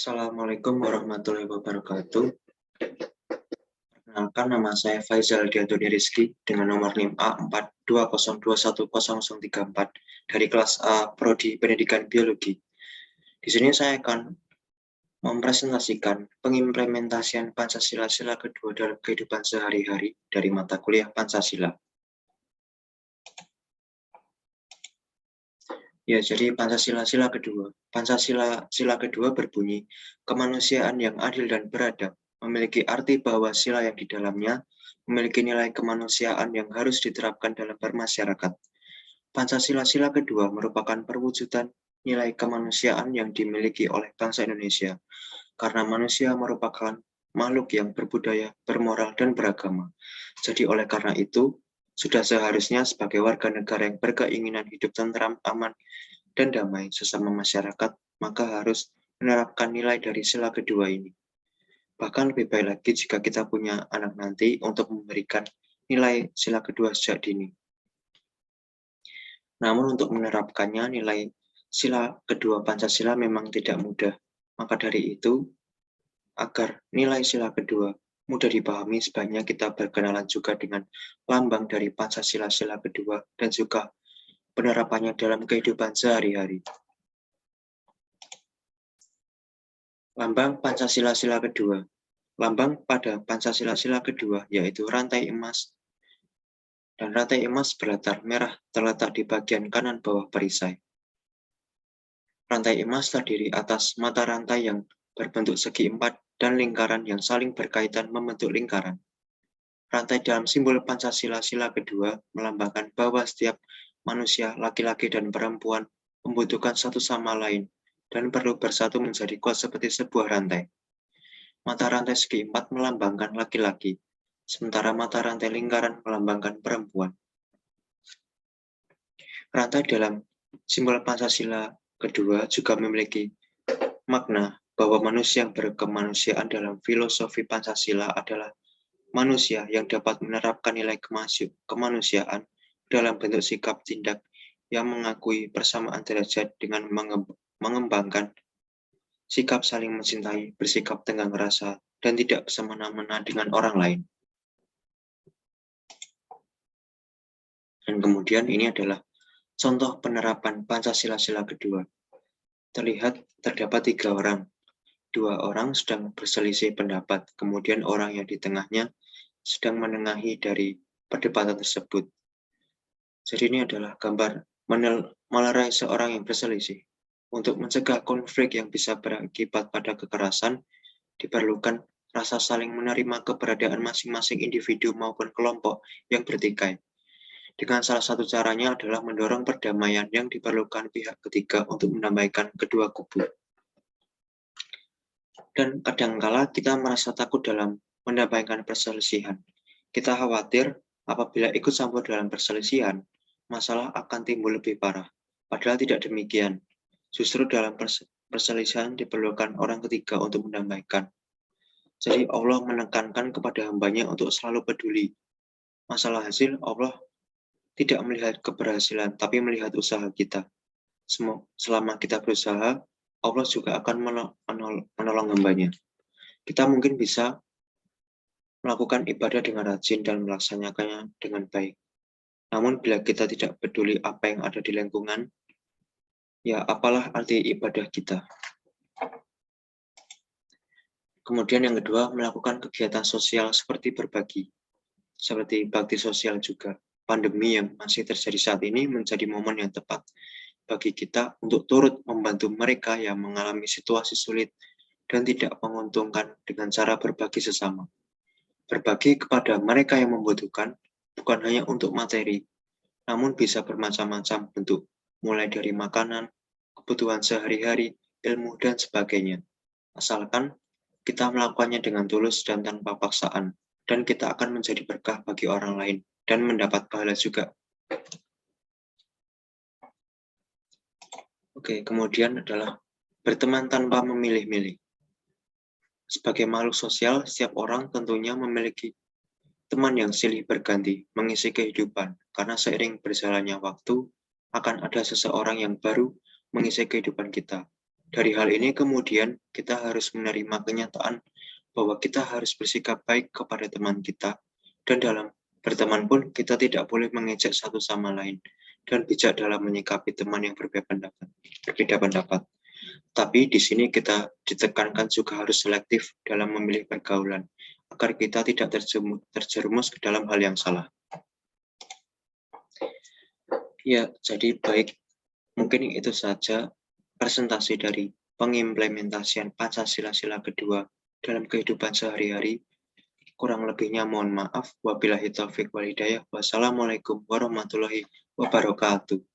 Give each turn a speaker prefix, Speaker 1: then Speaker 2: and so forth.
Speaker 1: Assalamualaikum warahmatullahi wabarakatuh. Perkenalkan, nama saya Faizal Diantoni Rizky dengan nomor NIM A42021034 dari kelas A Prodi Pendidikan Biologi. Di sini saya akan mempresentasikan pengimplementasian Pancasila sila kedua dalam kehidupan sehari-hari dari mata kuliah Pancasila. Ya, jadi Pancasila sila kedua. Pancasila sila kedua berbunyi, kemanusiaan yang adil dan beradab, memiliki arti bahwa sila yang di dalamnya memiliki nilai kemanusiaan yang harus diterapkan dalam bermasyarakat. Pancasila sila kedua merupakan perwujudan nilai kemanusiaan yang dimiliki oleh bangsa Indonesia, karena manusia merupakan makhluk yang berbudaya, bermoral, dan beragama. Jadi oleh karena itu, sudah seharusnya sebagai warga negara yang berkeinginan hidup tentram, aman, dan damai sesama masyarakat, maka harus menerapkan nilai dari sila kedua ini. Bahkan lebih baik lagi jika kita punya anak nanti untuk memberikan nilai sila kedua sejak dini. Namun untuk menerapkannya, nilai sila kedua Pancasila memang tidak mudah. Maka dari itu, agar nilai sila kedua mudah dipahami, sebaiknya kita berkenalan juga dengan lambang dari Pancasila sila kedua dan juga penerapannya dalam kehidupan sehari-hari. Lambang Pancasila sila kedua. Lambang pada Pancasila sila kedua yaitu rantai emas. Dan rantai emas berlatar merah terletak di bagian kanan bawah perisai. Rantai emas terdiri atas mata rantai yang berbentuk segi empat dan lingkaran yang saling berkaitan membentuk lingkaran. Rantai dalam simbol Pancasila sila kedua melambangkan bahwa setiap manusia, laki-laki dan perempuan, membutuhkan satu sama lain dan perlu bersatu menjadi kuat seperti sebuah rantai. Mata rantai segi empat melambangkan laki-laki, sementara mata rantai lingkaran melambangkan perempuan. Rantai dalam simbol Pancasila kedua juga memiliki makna bahwa manusia yang berkemanusiaan dalam filosofi Pancasila adalah manusia yang dapat menerapkan nilai kemanusiaan dalam bentuk sikap tindak yang mengakui persamaan derajat dengan mengembangkan sikap saling mencintai, bersikap tenggang rasa, dan tidak semena-mena dengan orang lain. Dan kemudian ini adalah contoh penerapan Pancasila sila kedua. Terlihat terdapat 3 orang. 2 orang sedang berselisih pendapat, kemudian orang yang di tengahnya sedang menengahi dari perdebatan tersebut. Jadi ini adalah gambar melerai seorang yang berselisih. Untuk mencegah konflik yang bisa berakibat pada kekerasan, diperlukan rasa saling menerima keberadaan masing-masing individu maupun kelompok yang bertikai. Dengan salah satu caranya adalah mendorong perdamaian yang diperlukan pihak ketiga untuk mendamaikan kedua kubu. Dan kadangkala kita merasa takut dalam mendamaikan perselisihan. Kita khawatir apabila ikut campur dalam perselisihan, masalah akan timbul lebih parah. Padahal tidak demikian. Justru dalam perselisihan diperlukan orang ketiga untuk mendamaikan. Jadi Allah menekankan kepada hambanya untuk selalu peduli. Masalah hasil, Allah tidak melihat keberhasilan, tapi melihat usaha kita. Selama kita berusaha, Allah juga akan menolong hambanya. Kita mungkin bisa melakukan ibadah dengan rajin dan melaksanakannya dengan baik. Namun bila kita tidak peduli apa yang ada di lingkungan, ya apalah arti ibadah kita. Kemudian yang kedua, melakukan kegiatan sosial seperti berbagi, seperti bakti sosial juga. Pandemi yang masih terjadi saat ini menjadi momen yang tepat bagi kita untuk turut membantu mereka yang mengalami situasi sulit dan tidak menguntungkan dengan cara berbagi sesama. Berbagi kepada mereka yang membutuhkan bukan hanya untuk materi, namun bisa bermacam-macam bentuk, mulai dari makanan, kebutuhan sehari-hari, ilmu, dan sebagainya. Asalkan kita melakukannya dengan tulus dan tanpa paksaan, dan kita akan menjadi berkah bagi orang lain dan mendapat pahala juga. Oke, kemudian adalah berteman tanpa memilih-milih. Sebagai makhluk sosial, setiap orang tentunya memiliki teman yang silih berganti mengisi kehidupan, karena seiring berjalannya waktu akan ada seseorang yang baru mengisi kehidupan kita. Dari hal ini kemudian kita harus menerima kenyataan bahwa kita harus bersikap baik kepada teman kita, dan dalam berteman pun kita tidak boleh mengejek satu sama lain, dan bijak dalam menyikapi teman yang berbeda pendapat. Tapi di sini kita ditekankan juga harus selektif dalam memilih pergaulan, agar kita tidak terjerumus ke dalam hal yang salah. Ya, jadi baik, mungkin itu saja presentasi dari pengimplementasian Pancasila kedua dalam kehidupan sehari-hari. Kurang lebihnya mohon maaf. Wabillahi taufiq wal hidayah. Wassalamualaikum warahmatullahi wabarakatuh.